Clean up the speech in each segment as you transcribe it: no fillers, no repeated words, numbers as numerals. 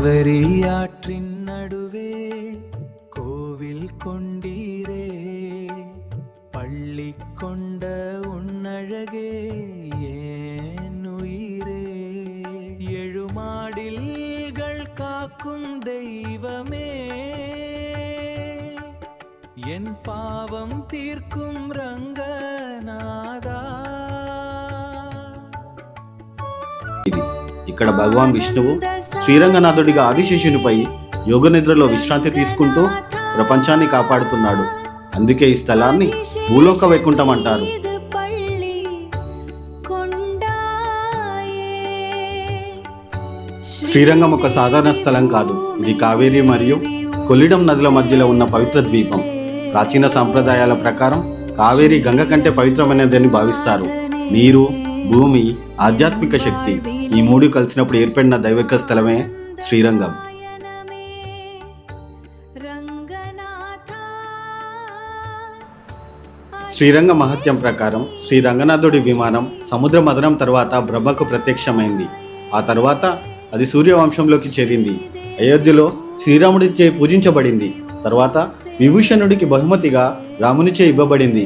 காவிரி ஆற்றின் நடுவே கோவில் கொண்டீரே, பள்ளி கொண்ட உன்னழகே ஏன் உயிரே, எழுமாடில்கள் காக்கும் தெய்வமே, என் பாவம் தீர்க்கும் రంగనాథా. ఇక్కడ భగవాన్ విష్ణువు శ్రీరంగనాథుడిగా ఆదిశేషునిపై యోగ నిద్రలో విశ్రాంతి తీసుకుంటూ ప్రపంచాన్ని కాపాడుతున్నాడు. అందుకే ఈ స్థలాన్ని భూలోక వైకుంఠం అంటారు. శ్రీరంగం ఒక సాధారణ స్థలం కాదు. ఇది కావేరి మరియు కొల్లిడం నదుల మధ్యలో ఉన్న పవిత్ర ద్వీపం. ప్రాచీన సంప్రదాయాల ప్రకారం కావేరి గంగ కంటే పవిత్రమైనదని భావిస్తారు. నీరు, భూమి, ఆధ్యాత్మిక శక్తి ఈ మూడు కలిసినప్పుడు ఏర్పడిన దైవిక స్థలమే శ్రీరంగం. శ్రీరంగ మహత్యం ప్రకారం శ్రీ రంగనాథుడి విమానం సముద్ర మథనం తర్వాత బ్రహ్మకు ప్రత్యక్షమైంది. ఆ తర్వాత అది సూర్యవంశంలోకి చేరింది. అయోధ్యలో శ్రీరాముడిచే పూజించబడింది. తర్వాత విభీషణుడికి బహుమతిగా రామునిచే ఇవ్వబడింది.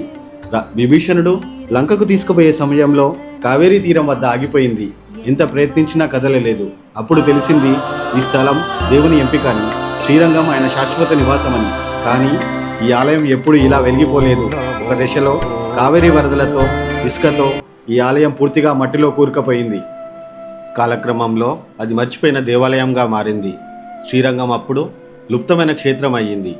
విభీషణుడు లంకకు తీసుకుపోయే సమయంలో కావేరీ తీరం వద్ద ఆగిపోయింది. ఎంత ప్రయత్నించినా కదలలేదు. అప్పుడు తెలిసింది ఈ స్థలం దేవుని ఎంపిక అని, శ్రీరంగం ఆయన శాశ్వత నివాసమని. కానీ ఈ ఆలయం ఎప్పుడు ఇలా వెలిగిపోలేదు. ఒక దశలో కావేరీ వరదలతో, ఇసుకతో ఈ ఆలయం పూర్తిగా మట్టిలో కూరుకుపోయింది. కాలక్రమంలో అది మర్చిపోయిన దేవాలయంగా మారింది. శ్రీరంగం అప్పుడు లుప్తమైన క్షేత్రం అయ్యింది.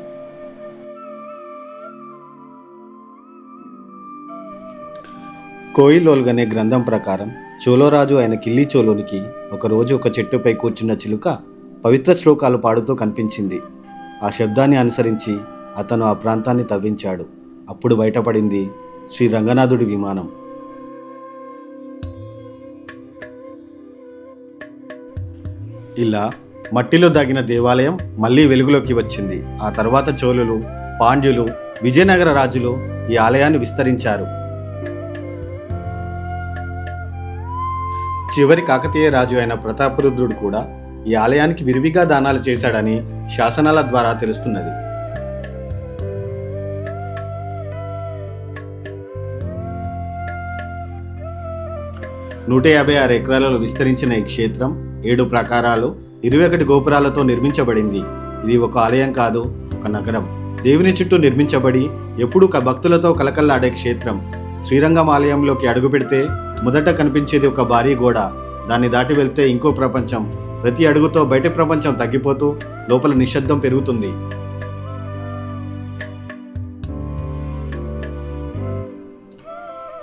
కోయిలోల్గ్ అనే గ్రంథం ప్రకారం చోళరాజు అయిన కిల్లి చోళునికి ఒకరోజు ఒక చెట్టుపై కూర్చున్న చిలుక పవిత్ర శ్లోకాలు పాడుతూ కనిపించింది. ఆ శబ్దాన్ని అనుసరించి అతను ఆ ప్రాంతాన్ని తవ్వించాడు. అప్పుడు బయటపడింది శ్రీ రంగనాథుడి విమానం. ఇలా మట్టిలో దాగిన దేవాలయం మళ్ళీ వెలుగులోకి వచ్చింది. ఆ తర్వాత చోళులు, పాండ్యులు, విజయనగర రాజులు ఈ ఆలయాన్ని విస్తరించారు. చివరి కాకతీయ రాజు అయిన ప్రతాపరుద్రుడు కూడా ఈ ఆలయానికి విరివిగా దానాలు చేశాడని శాసనాల ద్వారా తెలుస్తున్నది. (156 ఎకరాలలో విస్తరించిన ఈ క్షేత్రం 7 ప్రాకారాలు, 21 గోపురాలతో నిర్మించబడింది. ఇది ఒక ఆలయం కాదు, ఒక నగరం. దేవుని చుట్టూ నిర్మించబడి ఎప్పుడూ భక్తులతో కలకల్లాడే క్షేత్రం. శ్రీరంగం ఆలయంలోకి అడుగు పెడితే మొదట కనిపించేది ఒక భారీ గోడ. దాన్ని దాటి వెళ్తే ఇంకో ప్రపంచం. ప్రతి అడుగుతో బయట ప్రపంచం తగ్గిపోతూ లోపల నిశ్శబ్దం పెరుగుతుంది.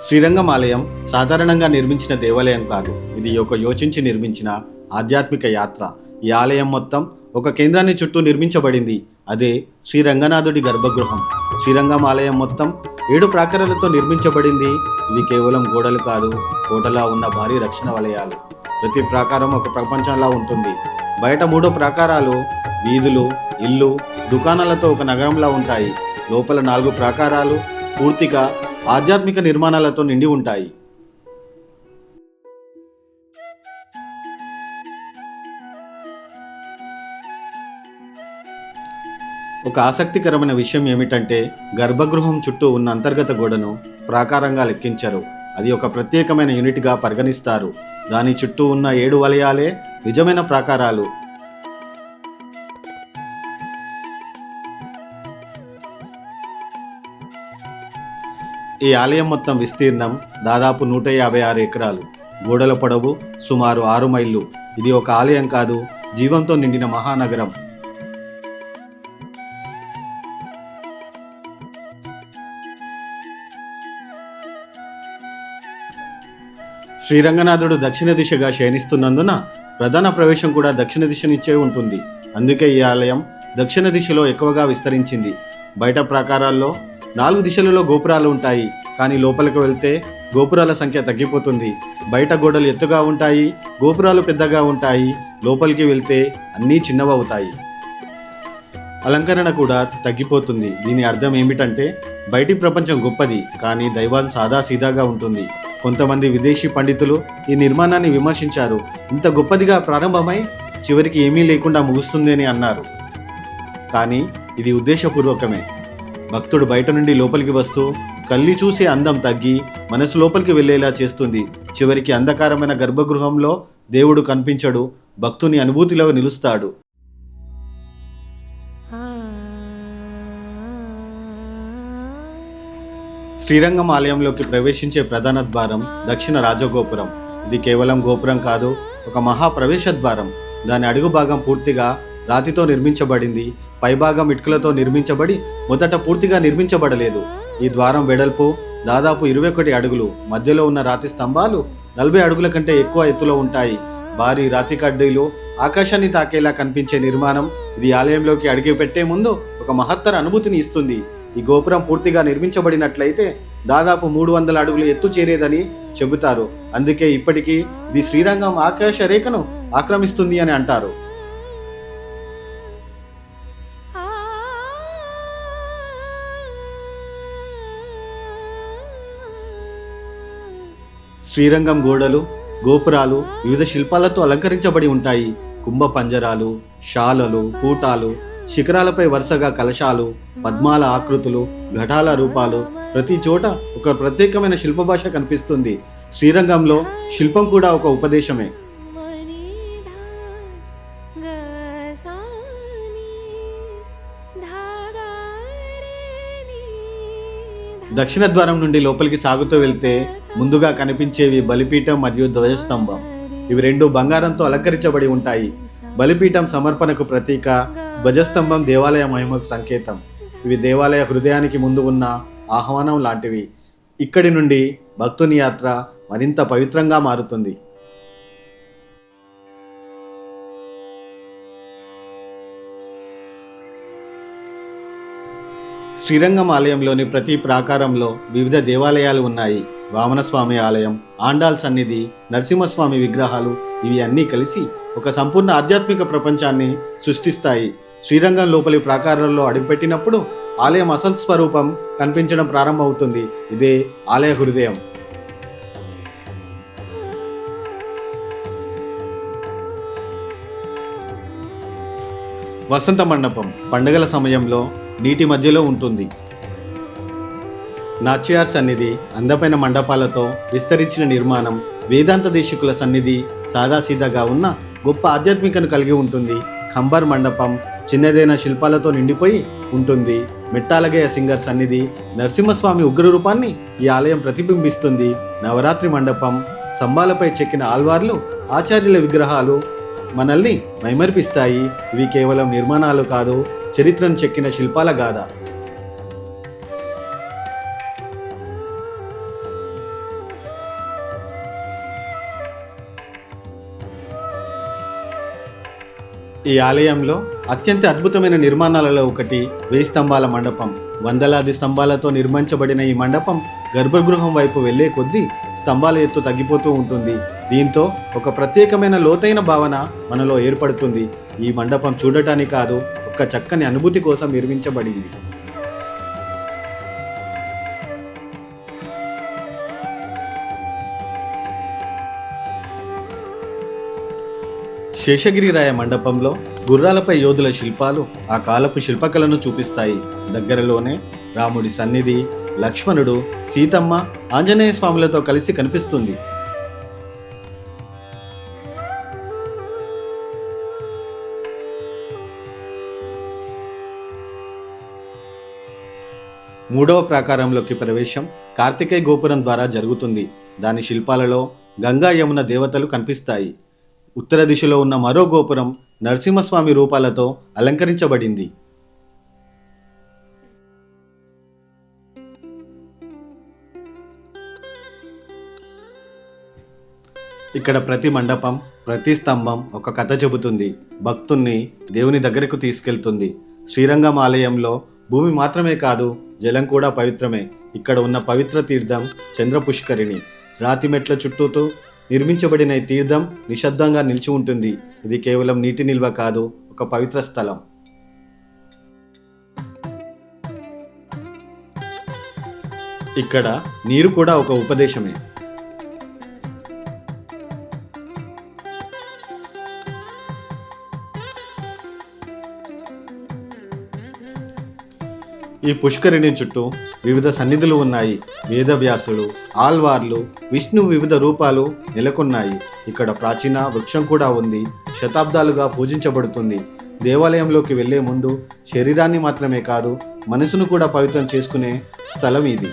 శ్రీరంగం ఆలయం సాధారణంగా నిర్మించిన దేవాలయం కాదు. ఇది ఒక యోచించి నిర్మించిన ఆధ్యాత్మిక యాత్ర. ఈ ఆలయం మొత్తం ఒక కేంద్రాన్ని చుట్టూ నిర్మించబడింది. అదే శ్రీ రంగనాథుడి గర్భగృహం. శ్రీరంగం ఆలయం మొత్తం 7 ప్రాకారాలతో నిర్మించబడింది. ఇవి కేవలం గోడలు కాదు, కోటలా ఉన్న భారీ రక్షణ వలయాలు. ప్రతి ప్రాకారం ఒక ప్రపంచంలా ఉంటుంది. బయట 3 ప్రాకారాలు వీధులు, ఇల్లు, దుకాణాలతో ఒక నగరంలా ఉంటాయి. లోపల 4 ప్రాకారాలు పూర్తిగా ఆధ్యాత్మిక నిర్మాణాలతో నిండి ఉంటాయి. ఒక ఆసక్తికరమైన విషయం ఏమిటంటే గర్భగృహం చుట్టూ ఉన్న అంతర్గత గోడను ప్రాకారంగా లెక్కించరు. అది ఒక ప్రత్యేకమైన యూనిట్గా పరిగణిస్తారు. దాని చుట్టూ ఉన్న 7 వలయాలే నిజమైన ప్రాకారాలు. ఈ ఆలయం మొత్తం విస్తీర్ణం దాదాపు 156 ఎకరాలు. గోడల పొడవు సుమారు 6 మైళ్ళు. ఇది ఒక ఆలయం కాదు, జీవంతో నిండిన మహానగరం. శ్రీరంగనాథుడు దక్షిణ దిశగా శయనిస్తున్నందున ప్రధాన ప్రవేశం కూడా దక్షిణ దిశ నుంచే ఉంటుంది. అందుకే ఈ ఆలయం దక్షిణ దిశలో ఎక్కువగా విస్తరించింది. బయట ప్రాకారాల్లో 4 దిశలలో గోపురాలు ఉంటాయి. కానీ లోపలికి వెళ్తే గోపురాల సంఖ్య తగ్గిపోతుంది. బయట గోడలు ఎత్తుగా ఉంటాయి, గోపురాలు పెద్దగా ఉంటాయి. లోపలికి వెళ్తే అన్నీ చిన్నవవుతాయి. అలంకరణ కూడా తగ్గిపోతుంది. దీని అర్థం ఏమిటంటే బయటి ప్రపంచం గొప్పది, కానీ దైవం సాదాసీదాగా ఉంటుంది. కొంతమంది విదేశీ పండితులు ఈ నిర్మాణాన్ని విమర్శించారు. ఇంత గొప్పదిగా ప్రారంభమై చివరికి ఏమీ లేకుండా ముగుస్తుంది అని అన్నారు. కానీ ఇది ఉద్దేశపూర్వకమే. భక్తుడు బయట నుండి లోపలికి వస్తూ కళ్ళి చూసే అందం తగ్గి మనసు లోపలికి వెళ్ళేలా చేస్తుంది. చివరికి అంధకారమైన గర్భగృహంలో దేవుడు కనిపించడు, భక్తుని అనుభూతిలో నిలుస్తాడు. శ్రీరంగం ఆలయంలోకి ప్రవేశించే ప్రధాన ద్వారం దక్షిణ రాజగోపురం. ఇది కేవలం గోపురం కాదు, ఒక మహాప్రవేశ ద్వారం. దాని అడుగు భాగం పూర్తిగా రాతితో నిర్మించబడింది, పైభాగం ఇటుకలతో నిర్మించబడి మొదట పూర్తిగా నిర్మించబడలేదు. ఈ ద్వారం వెడల్పు దాదాపు 21 అడుగులు. మధ్యలో ఉన్న రాతి స్తంభాలు 40 అడుగుల కంటే ఎక్కువ ఎత్తులో ఉంటాయి. భారీ రాతి కడ్డీలు ఆకాశాన్ని తాకేలా కనిపించే నిర్మాణం ఇది ఆలయంలోకి అడుగు పెట్టే ముందు ఒక మహత్తర అనుభూతిని ఇస్తుంది. ఈ గోపురం పూర్తిగా నిర్మించబడినట్లయితే దాదాపు 300 అడుగులు ఎత్తు చేరేదని చెబుతారు. అందుకే ఇప్పటికీ ఇది శ్రీరంగం ఆకాశ రేఖను ఆక్రమిస్తుంది అని అంటారు. శ్రీరంగం గోడలు, గోపురాలు వివిధ శిల్పాలతో అలంకరించబడి ఉంటాయి. కుంభ పంజరాలు, శాలలు, కూటాలు, శిఖరాలపై వరుసగా కలశాలు, పద్మాల ఆకృతులు, ఘటాల రూపాలు, ప్రతి చోట ఒక ప్రత్యేకమైన శిల్ప భాష కనిపిస్తుంది. శ్రీరంగంలో శిల్పం కూడా ఒక ఉపదేశమే. దక్షిణ ద్వారం నుండి లోపలికి సాగుతూ వెళ్తే ముందుగా కనిపించేవి బలిపీఠం మరియు ధ్వజస్తంభం. ఇవి రెండు బంగారంతో అలంకరించబడి ఉంటాయి. బలిపీఠం సమర్పణకు ప్రతీక, ధ్వజస్తంభం దేవాలయ మహిమకు సంకేతం. ఇవి దేవాలయ హృదయానికి ముందు ఉన్న ఆహ్వానం లాంటివి. ఇక్కడి నుండి భక్తుని యాత్ర మరింత పవిత్రంగా మారుతుంది. శ్రీరంగం ఆలయంలోని ప్రతి ప్రాకారంలో వివిధ దేవాలయాలు ఉన్నాయి. వామనస్వామి ఆలయం, ఆండాల్ సన్నిధి, నరసింహస్వామి విగ్రహాలు, ఇవి అన్నీ కలిసి ఒక సంపూర్ణ ఆధ్యాత్మిక ప్రపంచాన్ని సృష్టిస్తాయి. శ్రీరంగం లోపలి ప్రాకారంలో అడుగుపెట్టినప్పుడు ఆలయం అసలు స్వరూపం కనిపించడం ప్రారంభమవుతుంది. ఇదే ఆలయ హృదయం. వసంత మండపం పండుగల సమయంలో నీటి మధ్యలో ఉంటుంది. నాచ్యార్ సన్నిధి అందమైన మండపాలతో విస్తరించిన నిర్మాణం. వేదాంత దేశికుల సన్నిధి సాదాసీదాగా ఉన్న గొప్ప ఆధ్యాత్మికను కలిగి ఉంటుంది. ఖంబర్ మండపం చిన్నదైన శిల్పాలతో నిండిపోయి ఉంటుంది. మెట్టాలగయ్య సింగర్ సన్నిధి నరసింహస్వామి ఉగ్ర రూపాన్ని ఈ ఆలయం ప్రతిబింబిస్తుంది. నవరాత్రి మండపం స్తంభాలపై చెక్కిన ఆల్వార్లు, ఆచార్యుల విగ్రహాలు మనల్ని మైమర్పిస్తాయి. ఇవి కేవలం నిర్మాణాలు కాదు, చరిత్రను చెక్కిన శిల్పాల గాథ. ఈ ఆలయంలో అత్యంత అద్భుతమైన నిర్మాణాలలో ఒకటి 1000 స్తంభాల మండపం. వందలాది స్తంభాలతో నిర్మించబడిన ఈ మండపం గర్భగృహం వైపు వెళ్లే కొద్దీ స్తంభాల ఎత్తు తగ్గిపోతూ ఉంటుంది. దీంతో ఒక ప్రత్యేకమైన లోతైన భావన మనలో ఏర్పడుతుంది. ఈ మండపం చూడటానికి కాదు, ఒక చక్కని అనుభూతి కోసం నిర్మించబడింది. శేషగిరిరాయ మండపంలో గుర్రాలపై యోధుల శిల్పాలు ఆ కాలపు శిల్పకళను చూపిస్తాయి. దగ్గరలోనే రాముడి సన్నిధి, లక్ష్మణుడు, సీతమ్మ, ఆంజనేయ స్వాములతో కలిసి కనిపిస్తుంది. మూడవ ప్రాకారంలోకి ప్రవేశం కార్తికేయ గోపురం ద్వారా జరుగుతుంది. దాని శిల్పాలలో గంగా యమున దేవతలు కనిపిస్తాయి. ఉత్తర దిశలో ఉన్న మరో గోపురం నరసింహస్వామి రూపాలతో అలంకరించబడింది. ఇక్కడ ప్రతి మండపం, ప్రతి స్తంభం ఒక కథ చెబుతుంది. భక్తుణ్ణి దేవుని దగ్గరకు తీసుకెళ్తుంది. శ్రీరంగం ఆలయంలో భూమి మాత్రమే కాదు, జలం కూడా పవిత్రమే. ఇక్కడ ఉన్న పవిత్ర తీర్థం చంద్ర పుష్కరిణి. రాతి మెట్ల చుట్టూతో నిర్మించబడిన ఈ తీర్థం నిశ్శబ్దంగా నిలిచి ఉంటుంది. ఇది కేవలం నీటి నిల్వ కాదు, ఒక పవిత్ర స్థలం. ఇక్కడ నీరు కూడా ఒక ఉపదేశమే. ఈ పుష్కరిణి చుట్టూ వివిధ సన్నిధులు ఉన్నాయి. వేదవ్యాసుడు, ఆల్వార్లు, విష్ణు వివిధ రూపాలు నెలకొన్నాయి. ఇక్కడ ప్రాచీన వృక్షం కూడా ఉంది. శతాబ్దాలుగా పూజించబడుతుంది. దేవాలయంలోకి వెళ్లే ముందు శరీరాన్ని మాత్రమే కాదు, మనసును కూడా పవిత్రం చేసుకునే స్థలం ఇది.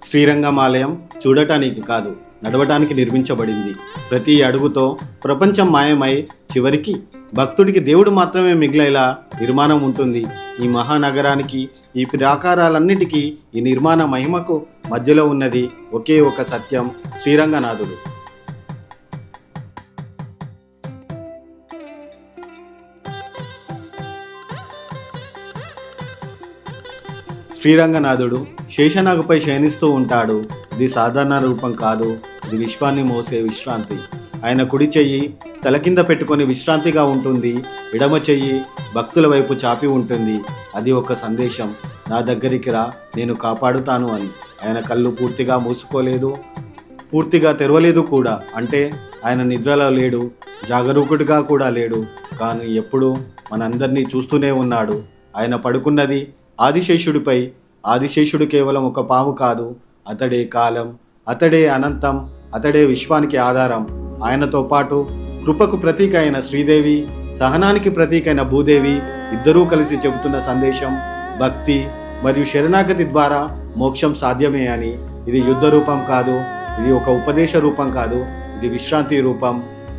శ్రీరంగం ఆలయం చూడటానికి కాదు, నడవటానికి నిర్మించబడింది. ప్రతి అడుగుతో ప్రపంచం మాయమై చివరికి భక్తుడికి దేవుడు మాత్రమే మిగిలేలా నిర్మాణం ఉంటుంది. ఈ మహానగరానికి, ఈ ప్రాకారాలన్నిటికీ, ఈ నిర్మాణ మహిమకు మధ్యలో ఉన్నది ఒకే ఒక సత్యం, శ్రీరంగనాథుడు. శ్రీరంగనాథుడు శేషనాగుపై శయనిస్తూ ఉంటాడు. ఇది సాధారణ రూపం కాదు, ఇది విశ్వాన్ని మోసే విశ్రాంతి. ఆయన కుడి చెయ్యి తల కింద పెట్టుకొని విశ్రాంతిగా ఉంటుంది. ఎడమ చెయ్యి భక్తుల వైపు చాపి ఉంటుంది. అది ఒక సందేశం, నా దగ్గరికి రా, నేను కాపాడుతాను అని. ఆయన కళ్ళు పూర్తిగా మూసుకోలేదు, పూర్తిగా తెరవలేదు కూడా. అంటే ఆయన నిద్రలో లేడు, జాగరూకుడిగా కూడా లేడు. కానీ ఎప్పుడూ మనందరినీ చూస్తూనే ఉన్నాడు. ఆయన పడుకున్నది ఆదిశేషుడిపై. ఆదిశేషుడు కేవలం ఒక పాము కాదు, అతడే కాలం, అతడే అనంతం, అతడే విశ్వానికి ఆధారం. ఆయనతో పాటు కృపకు ప్రతీక అయిన శ్రీదేవి, సహనానికి ప్రతీక అయిన భూదేవి ఇద్దరూ కలిసి చెబుతున్న సందేశం భక్తి మరియు శరణాగతి ద్వారా మోక్షం సాధ్యమే అని. ఇది యుద్ధ రూపం కాదు, ఇది ఒక ఉపదేశ రూపం కాదు, ఇది విశ్రాంతి రూపం.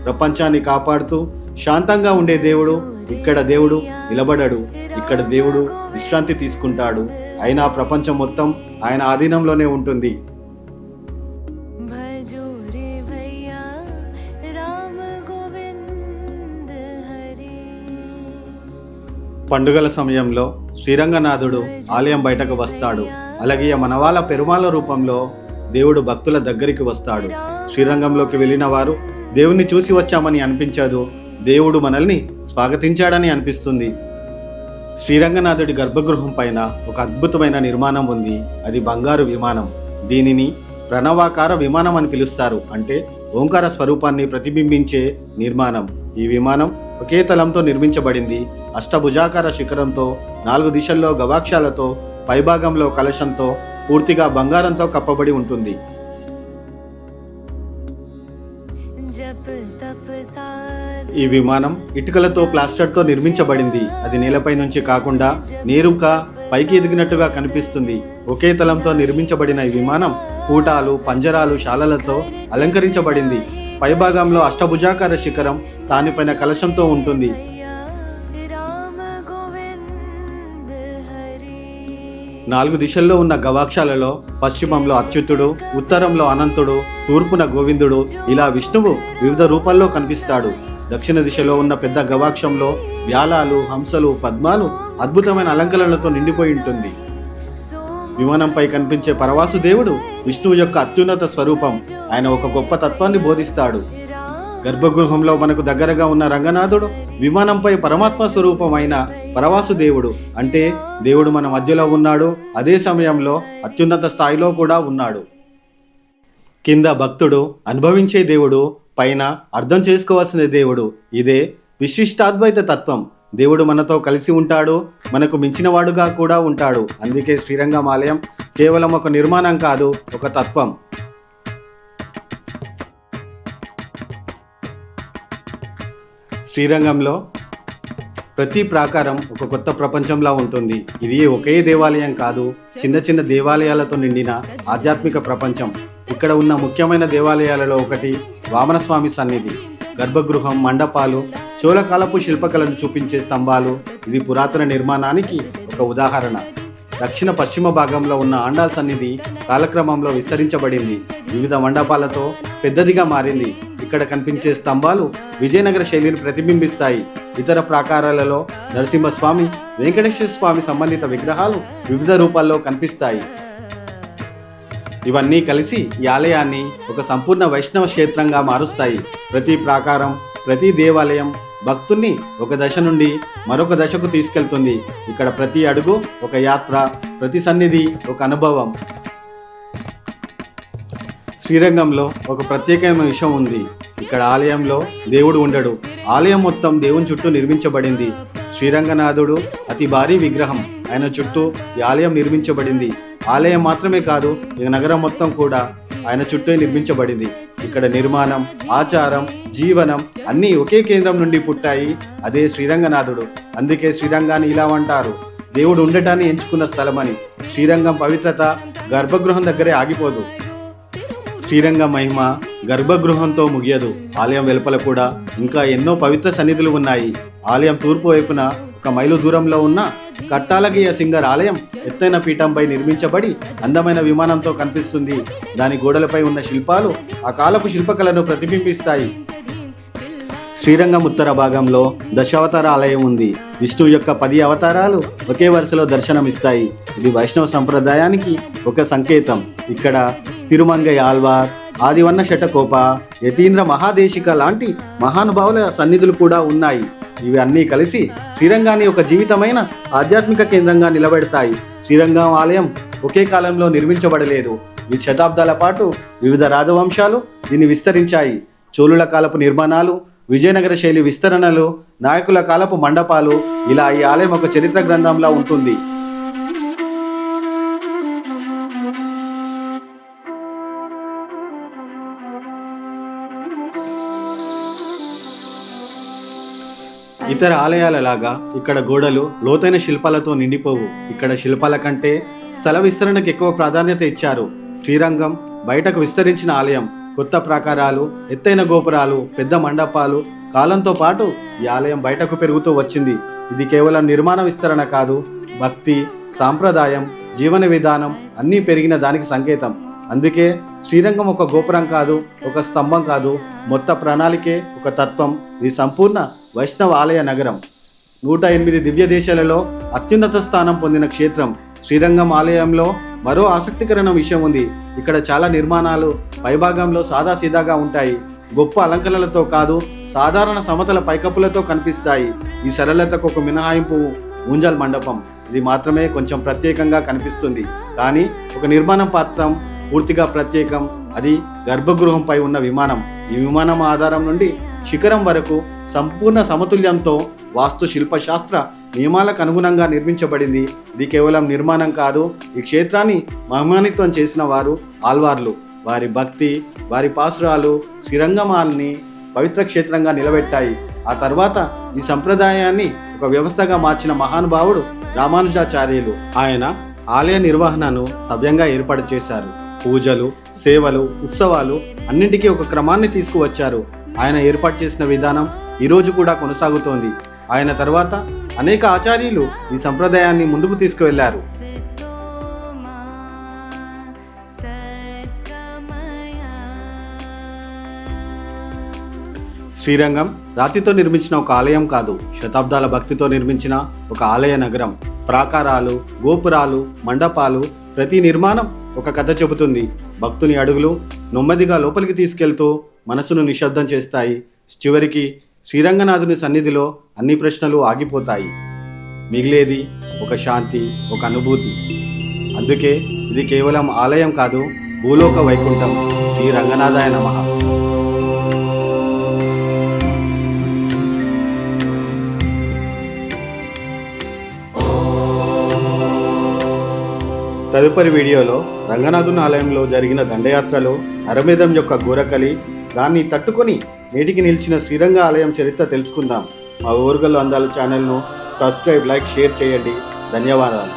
ప్రపంచాన్ని కాపాడుతూ శాంతంగా ఉండే దేవుడు ఇక్కడ దేవుడు నిలబడడు, ఇక్కడ దేవుడు విశ్రాంతి తీసుకుంటాడు. అయినా ప్రపంచం మొత్తం ఆయన ఆధీనంలోనే ఉంటుంది. పండుగల సమయంలో శ్రీరంగనాథుడు ఆలయం బయటకు వస్తాడు. అలాగే మనవాళ్ళ పెరుమాళ రూపంలో దేవుడు భక్తుల దగ్గరికి వస్తాడు. శ్రీరంగంలోకి వెళ్ళిన వారు దేవుణ్ణి చూసి వచ్చామని అనిపించదు, దేవుడు మనల్ని స్వాగతించాడని అనిపిస్తుంది. శ్రీరంగనాథుడి గర్భగృహం పైన ఒక అద్భుతమైన నిర్మాణం ఉంది. అది బంగారు విమానం. దీనిని ప్రణవాకార విమానం అని పిలుస్తారు. అంటే ఓంకార స్వరూపాన్ని ప్రతిబింబించే నిర్మాణం. ఈ విమానం ఒకే తలంతో నిర్మించబడింది. అష్టభుజాకార శిఖరంతో, 4 దిశల్లో గవాక్షాలతో, పైభాగంలో కలశంతో, పూర్తిగా బంగారంతో కప్పబడి ఉంటుంది. ఈ విమానం ఇటుకలతో, ప్లాస్టర్తో నిర్మించబడింది. అది నేలపై నుంచి కాకుండా నేరుగా పైకి ఎదిగినట్టుగా కనిపిస్తుంది. ఒకే తలంతో నిర్మించబడిన ఈ విమానం కూటాలు, పంజరాలు, శాలలతో అలంకరించబడింది. పైభాగంలో అష్టభుజాకార శిఖరం, దానిపైన కలశంతో ఉంటుంది. నాలుగు దిశల్లో ఉన్న గవాక్షాలలో పశ్చిమంలో అచ్యుతుడు, ఉత్తరంలో అనంతుడు, తూర్పున గోవిందుడు, ఇలా విష్ణువు వివిధ రూపాల్లో కనిపిస్తాడు. దక్షిణ దిశలో ఉన్న పెద్ద గవాక్షంలో వ్యాలాలు, హంసలు, పద్మాలు అద్భుతమైన అలంకరణలతో నిండిపోయి ఉంటుంది. విమానంపై కనిపించే పరవాసు దేవుడు విష్ణువు యొక్క అత్యున్నత స్వరూపం. ఆయన ఒక గొప్ప తత్వాన్ని బోధిస్తాడు. గర్భగృహంలో మనకు దగ్గరగా ఉన్న రంగనాథుడు విమానంపై పరమాత్మ స్వరూపం అయిన పరవాసు దేవుడు. అంటే దేవుడు మన మధ్యలో ఉన్నాడు, అదే సమయంలో అత్యున్నత స్థాయిలో కూడా ఉన్నాడు. కింద భక్తుడు అనుభవించే దేవుడు, పైన అర్థం చేసుకోవాల్సిన దేవుడు. ఇదే విశిష్టాద్వైత తత్వం. దేవుడు మనతో కలిసి ఉంటాడు, మనకు మించినవాడుగా కూడా ఉంటాడు. అందుకే శ్రీరంగం ఆలయం కేవలం ఒక నిర్మాణం కాదు, ఒక తత్వం. శ్రీరంగంలో ప్రతి ప్రాకారం ఒక కొత్త ప్రపంచంలా ఉంటుంది. ఇది ఒకే దేవాలయం కాదు, చిన్న చిన్న దేవాలయాలతో నిండిన ఆధ్యాత్మిక ప్రపంచం. ఇక్కడ ఉన్న ముఖ్యమైన దేవాలయాలలో ఒకటి వామనస్వామి సన్నిధి. గర్భగృహం, మండపాలు, చోళకాలపు శిల్పకళను చూపించే స్తంభాలు ఇది పురాతన నిర్మాణానికి ఒక ఉదాహరణ. దక్షిణ పశ్చిమ భాగంలో ఉన్న ఆండాల్ సన్నిధి కాలక్రమంలో విస్తరించబడింది. వివిధ మండపాలతో పెద్దదిగా మారింది. ఇక్కడ కనిపించే స్తంభాలు విజయనగర శైలిని ప్రతిబింబిస్తాయి. ఇతర ప్రాకారాలలో నరసింహస్వామి, వెంకటేశ్వర స్వామి సంబంధిత విగ్రహాలు వివిధ రూపాల్లో కనిపిస్తాయి. ఇవన్నీ కలిసి ఈ ఆలయాన్ని ఒక సంపూర్ణ వైష్ణవ క్షేత్రంగా మారుస్తాయి. ప్రతి ప్రాకారం, ప్రతి దేవాలయం భక్తుణ్ణి ఒక దశ నుండి మరొక దశకు తీసుకెళ్తుంది. ఇక్కడ ప్రతి అడుగు ఒక యాత్ర, ప్రతి సన్నిధి ఒక అనుభవం. శ్రీరంగంలో ఒక ప్రత్యేకమైన విషయం ఉంది. ఇక్కడ ఆలయంలో దేవుడు ఉండడు. ఆలయం మొత్తం దేవుని చుట్టూ నిర్మించబడింది. శ్రీరంగనాథుడు అతి భారీ విగ్రహం. ఆయన చుట్టూ ఈ ఆలయం నిర్మించబడింది. ఆలయం మాత్రమే కాదు, ఈ నగరం మొత్తం కూడా ఆయన చుట్టూ నిర్మించబడింది. ఇక్కడ నిర్మాణం, ఆచారం, జీవనం అన్నీ ఒకే కేంద్రం నుండి పుట్టాయి. అదే శ్రీరంగనాథుడు. అందుకే శ్రీరంగాన్ని ఇలా అంటారు, దేవుడు ఉండటాన్ని ఎంచుకున్న స్థలమని. శ్రీరంగం పవిత్రత గర్భగృహం దగ్గరే ఆగిపోదు. శ్రీరంగ మహిమ గర్భగృహంతో ముగియదు. ఆలయం వెలుపల కూడా ఇంకా ఎన్నో పవిత్ర సన్నిధులు ఉన్నాయి. ఆలయం తూర్పు వైపున 1 మైలు దూరంలో ఉన్న కట్టాలగియ సింగర్ ఆలయం ఎత్తైన పీఠంపై నిర్మించబడి అందమైన విమానంతో కనిపిస్తుంది. దాని గోడలపై ఉన్న శిల్పాలు ఆ కాలపు శిల్పకళను ప్రతిబింబిస్తాయి. శ్రీరంగం ఉత్తర భాగంలో దశావతార ఆలయం ఉంది. విష్ణువు యొక్క 10 అవతారాలు ఒకే వరుసలో దర్శనమిస్తాయి. ఇది వైష్ణవ సంప్రదాయానికి ఒక సంకేతం. ఇక్కడ తిరుమంగై ఆల్వార్, ఆదివన్న శటకోప, యతీంద్ర మహాదేశిక లాంటి మహానుభావుల సన్నిధులు కూడా ఉన్నాయి. ఇవి అన్నీ కలిసి శ్రీరంగాన్ని ఒక జీవితమైన ఆధ్యాత్మిక కేంద్రంగా నిలబెడతాయి. శ్రీరంగం ఆలయం ఒకే కాలంలో నిర్మించబడలేదు. ఈ శతాబ్దాల పాటు వివిధ రాజవంశాలు దీన్ని విస్తరించాయి. చోళుల కాలపు నిర్మాణాలు, విజయనగర శైలి విస్తరణలు, నాయకుల కాలపు మండపాలు, ఇలా ఈ ఆలయం ఒక చరిత్ర గ్రంథంలా ఉంటుంది. ఇతర ఆలయాలలాగా ఇక్కడ గోడలు లోతైన శిల్పాలతో నిండిపోవు. ఇక్కడ శిల్పాల కంటే స్థల విస్తరణకు ఎక్కువ ప్రాధాన్యత ఇచ్చారు. శ్రీరంగం బయటకు విస్తరించిన ఆలయం. కొత్త ప్రాకారాలు, ఎత్తైన గోపురాలు, పెద్ద మండపాలు, కాలంతో పాటు ఈ ఆలయం బయటకు పెరుగుతూ వచ్చింది. ఇది కేవలం నిర్మాణ విస్తరణ కాదు, భక్తి, సాంప్రదాయం, జీవన విధానం అన్నీ పెరిగిన దానికి సంకేతం. అందుకే శ్రీరంగం ఒక గోపురం కాదు, ఒక స్తంభం కాదు, మొత్త ప్రణాళికే ఒక తత్వం. ఇది సంపూర్ణ వైష్ణవ ఆలయ నగరం. 108 దివ్య దేశాలలో అత్యున్నత స్థానం పొందిన క్షేత్రం. శ్రీరంగం ఆలయంలో మరో ఆసక్తికరమైన విషయం ఉంది. ఇక్కడ చాలా నిర్మాణాలు పైభాగంలో సాదాసీదాగా ఉంటాయి. గొప్ప అలంకరణలతో కాదు, సాధారణ సమతల పైకప్పులతో కనిపిస్తాయి. ఈ సరళతకు ఒక మినహాయింపు ఊంజల్ మండపం. ఇది మాత్రమే కొంచెం ప్రత్యేకంగా కనిపిస్తుంది. కానీ ఒక నిర్మాణం పాత్రం పూర్తిగా ప్రత్యేకం. అది గర్భగృహంపై ఉన్న విమానం. ఈ విమానం ఆధారం నుండి శిఖరం వరకు సంపూర్ణ సమతుల్యంతో వాస్తు శిల్పశాస్త్ర నియమాలకు అనుగుణంగా నిర్మించబడింది. ఇది కేవలం నిర్మాణం కాదు, ఈ క్షేత్రాన్ని మహిమాన్వితం చేసిన వారు ఆల్వార్లు. వారి భక్తి, వారి పాసురాలు శ్రీరంగమాల్ని పవిత్ర క్షేత్రంగా నిలబెట్టాయి. ఆ తర్వాత ఈ సంప్రదాయాన్ని ఒక వ్యవస్థగా మార్చిన మహానుభావుడు రామానుజాచార్యులు. ఆయన ఆలయ నిర్వహణను సవ్యంగా ఏర్పాటు చేశారు. పూజలు, సేవలు, ఉత్సవాలు అన్నింటికీ ఒక క్రమాన్ని తీసుకువచ్చారు. ఆయన ఏర్పాటు చేసిన విధానం ఈరోజు కూడా కొనసాగుతోంది. ఆయన తర్వాత అనేక ఆచార్యులు ఈ సంప్రదాయాన్ని ముందుకు తీసుకువెళ్లారు. శ్రీరంగం రాతితో నిర్మించిన ఒక ఆలయం కాదు, శతాబ్దాల భక్తితో నిర్మించిన ఒక ఆలయ నగరం. ప్రాకారాలు, గోపురాలు, మండపాలు, ప్రతి నిర్మాణం ఒక కథ చెబుతుంది. భక్తుని అడుగులు నెమ్మదిగా లోపలికి తీసుకెళ్తూ మనసును నిశ్శబ్దం చేస్తాయి. చివరికి శ్రీరంగనాథుని సన్నిధిలో అన్ని ప్రశ్నలు ఆగిపోతాయి. మిగిలేది ఒక శాంతి, ఒక అనుభూతి. అందుకే ఇది కేవలం ఆలయం కాదు, భూలోక వైకుంఠం. శ్రీ రంగనాథాయ నమః. తదుపరి వీడియోలో రంగనాథుని ఆలయంలో జరిగిన దండయాత్రలో అరమేధం యొక్క ఘోరకలి, దాన్ని తట్టుకొని నేటికి నిలిచిన శ్రీరంగ ఆలయం చరిత్ర తెలుసుకుందాం. మా ఓరుగల్లు అందాల ఛానల్ను సబ్స్క్రైబ్, లైక్, షేర్ చేయండి. ధన్యవాదాలు.